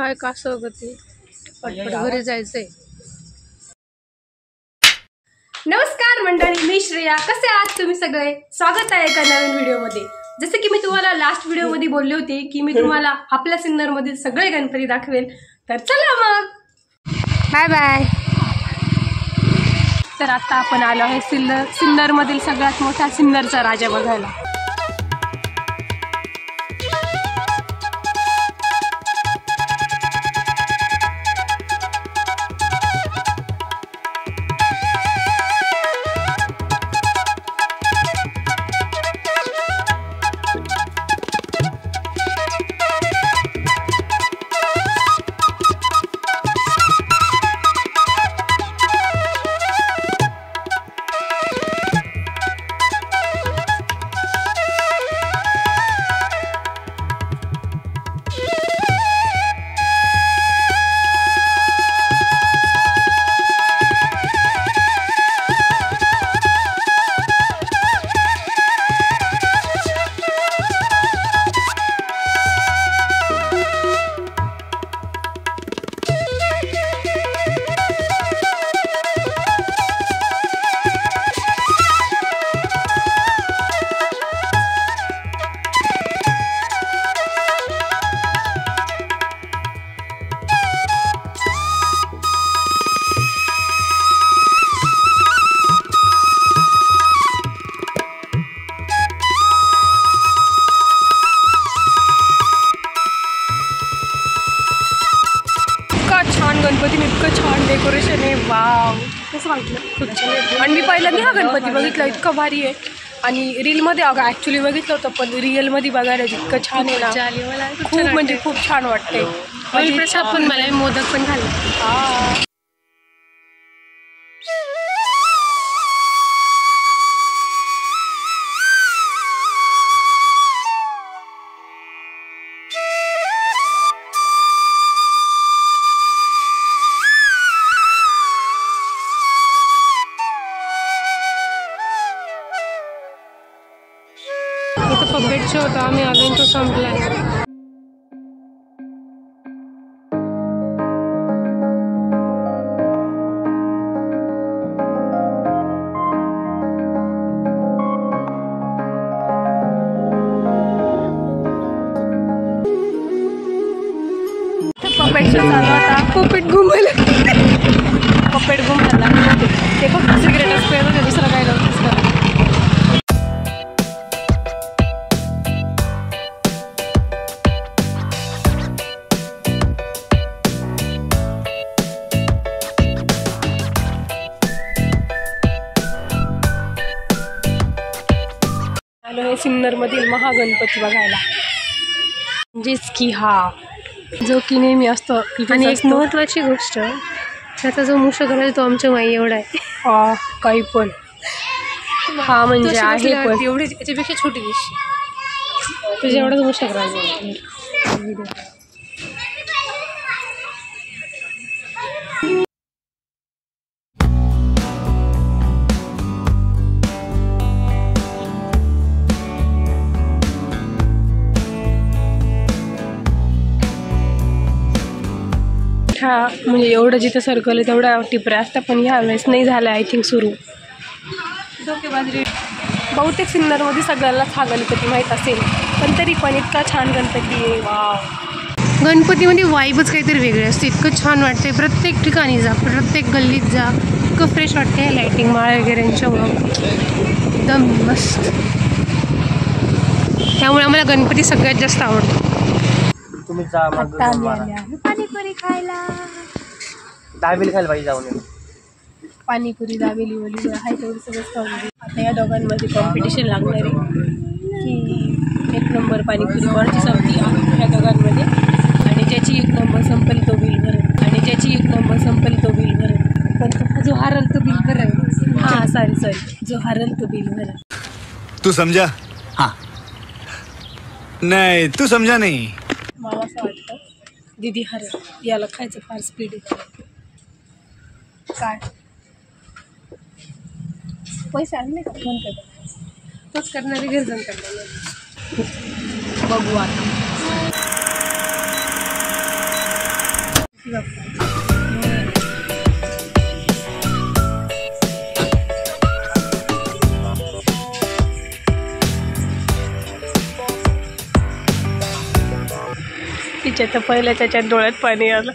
काय कसं गती पटपट घरी जायचंय। नमस्कार मंडळी, मी श्रेया। कसे आहात तुम्ही सगळे? स्वागत आहे एका नवीन व्हिडिओमध्ये। जसे की मी तुम्हाला लास्ट व्हिडिओमध्ये बोलले होते की मी तुम्हाला आपल्या सिन्नर मधील सगळे गणपती दाखवेल, तर चला मग बाय बाय। तर आता आपण आलो आहे सिन्नर मधील सगळ्यात मोठा सिन्नरचा राजा बघायला। गणपती में इतकं छान डेकोरेशन आहे। वाव, कसं वाटलं? खूप छान। आणि मी पहिल्यांदा हा गणपती बघितला, इतका भारी आहे। आणि रीलमध्ये ॲक्च्युली बघितलं होतं, पण रिअलमध्ये बघायला इतकं छान आहे ना, खूप म्हणजे खूप छान वाटते। प्रसाद पण मला मोदक पण खाल्ला। इथं पपेट शो होता, आम्ही आलो तो संपलाय। पपेट शो चालू होता, पपेट घुमायला पपेट घुमायला ते फक्त सिगरेट असते, दुसरं काय नव्हतं। आलो आहे सिन्नर मधील महागणपती बघायला, म्हणजेच की हा जो की नेहमी असतो। आणि एक महत्त्वाची गोष्ट, त्याचा जो मूषक आहे तो आमच्या माई एवढा आहे। काही पण हा म्हणजे आहे, पण एवढी याच्यापेक्षा छोटी दिवशी तुझ्या एवढाच मूषक राहिला। हा म्हणजे एवढं जिथं सर्कल आहे तेवढ्या टिपऱ्या असतात, पण ह्या वेळेस नाही झालं आय थिंक सुरू। धोकेबाजी बहुतेक सिन्नरमध्ये सगळ्यांनाच हा गणपती माहीत असेल, पण तरी पण इतका छान गणपती आहे। वाव, गणपतीमध्ये वाईबच काहीतरी वेगळे असते, इतकं छान वाटते। प्रत्येक ठिकाणी जा, प्रत्येक गल्लीत जा, इतकं फ्रेश वाटते। लाईटिंग माळा वगैरेंच्यामुळं एकदम मस्त, त्यामुळे आम्हाला गणपती सगळ्यात जास्त आवडतो। तुम्ही जा मग पाणीपुरी खायला, दाबेली खायला पाहिजे जाऊन। पाणीपुरी दाबेली वली आहे तेवढं सगळं खाऊ। आता या दोघांमध्ये कॉम्पिटिशन लागणार आहे की एक नंबर पाणीपुरी कोणाची संपली ह्या दोघांमध्ये, आणि ज्याची एक नंबर संपली तो बिल भरेल, आणि ज्याची एक नंबर संपली तो बिल भरेल, पण जो हारल तो बिल भरेल। हां सॉरी, जो हारल तो बिल भरेल। तू समझा? हाँ नहीं तू समझा नहीं। मला असं वाटतं दीदी हरेल, याला खायचं फार स्पीड आहे। काय पैसे आणले का फोन कर, तोच करणारे गर्जन करणार। बघू आता। तिच्या तर पहिल्या त्याच्यात डोळ्यात पाणी आलं.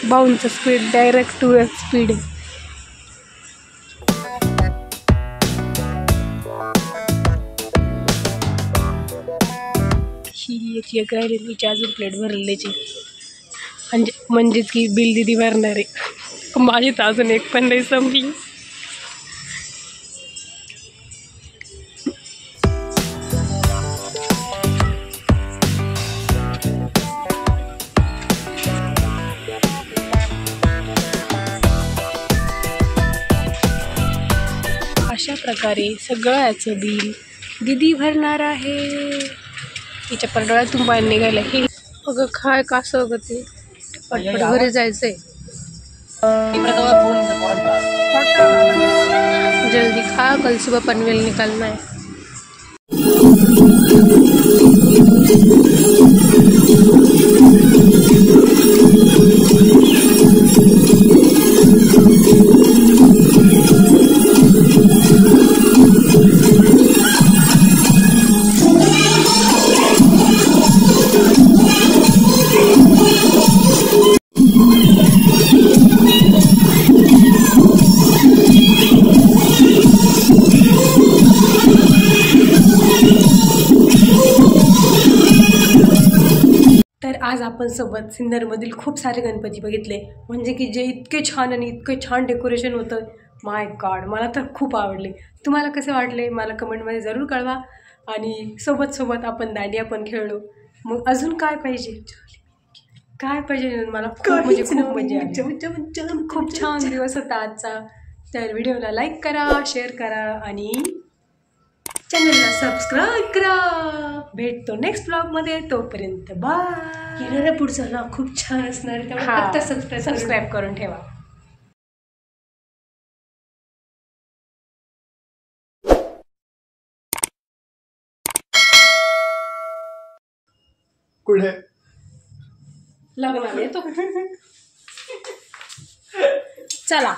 बाऊंचं स्पीड डायरेक्ट 2x स्पीड आहे. ही एक राहिली तिची अजून प्लेट भरलेची म्हणजेच की बिल दिदी भरणार आहे. माझी तर अजून एक पण नाही संपली. अशा प्रकारे सगळं याचं बिल दिदी भरणार आहे. तिच्या परडोळ्यातून पाणी निघालं. हे अगं काय कसं अगं ते पटपट घरी जायचंय. जल्दी खा, कल सुबह पनवेल निकलना है. तर आज आपण सोबत सिन्नरमधील खूप सारे गणपती बघितले. म्हणजे की जे इतके छान आणि इतके छान डेकोरेशन होतं. माय गॉड, मला तर खूप आवडले. तुम्हाला कसे वाटले मला कमेंटमध्ये जरूर कळवा. आणि सोबत आपण दांडिया पण खेळलो. मग अजून काय पाहिजे, काय पाहिजे मला खूप म्हणजे खूप मजा आली. खूप छान दिवस होता आजचा. तर व्हिडिओला लाईक करा, शेअर करा आणि चॅनलला सबस्क्राईब करा. भेटतो नेक्स्ट ब्लॉगमध्ये. तोपर्यंत बाय. येणारा पुढचा ब्लॉग खूप छान असणार आहे, त्यामुळे फक्त सबस्क्राईब करून ठेवा. कुठे लग्नाला येतो. चला.